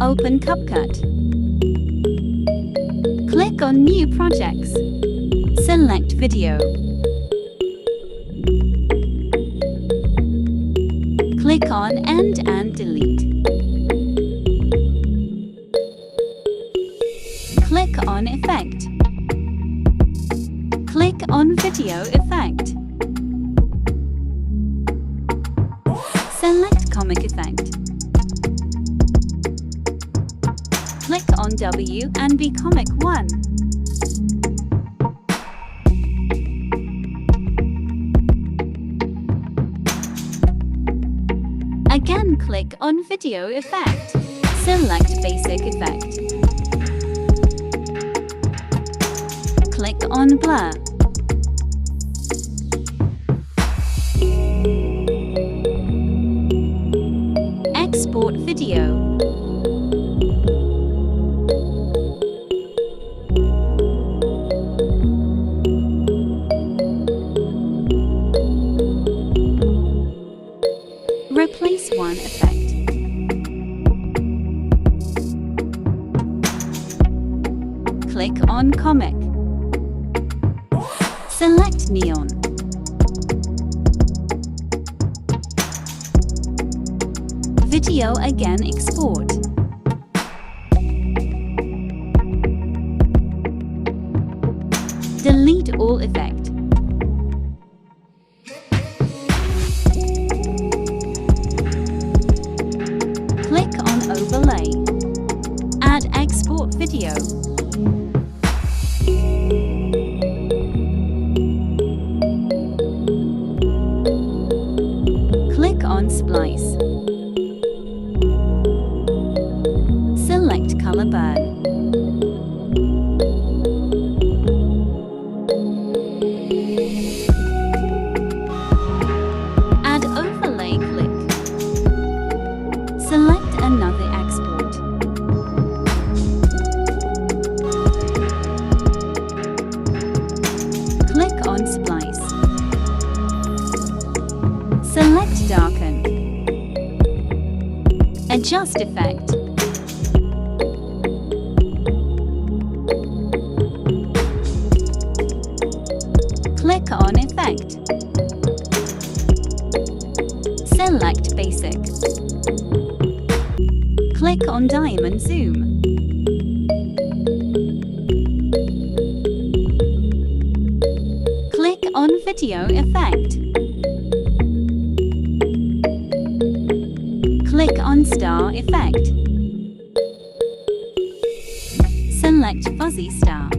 Open CapCut. Click on New Projects. Select Video. Click on End and Delete. Click on Effect. Click on Video Effect. Select Comic Effect. Click on W and be Comic 1. Again, click on Video Effect. Select Basic Effect. Click on Blur. Export video. Replace one effect. Click on Comic. Select Neon. Video again export. Delete all effect. Click on Overlay. Add Export Video. Click on Splice. Select Color Burn. Add Overlay click. Select another export. Click on Splice. Select Darken. Adjust effect. Click on Effect. Select Basic. Click on Diamond Zoom. Click on Video Effect. Click on Star Effect. Select Fuzzy Star.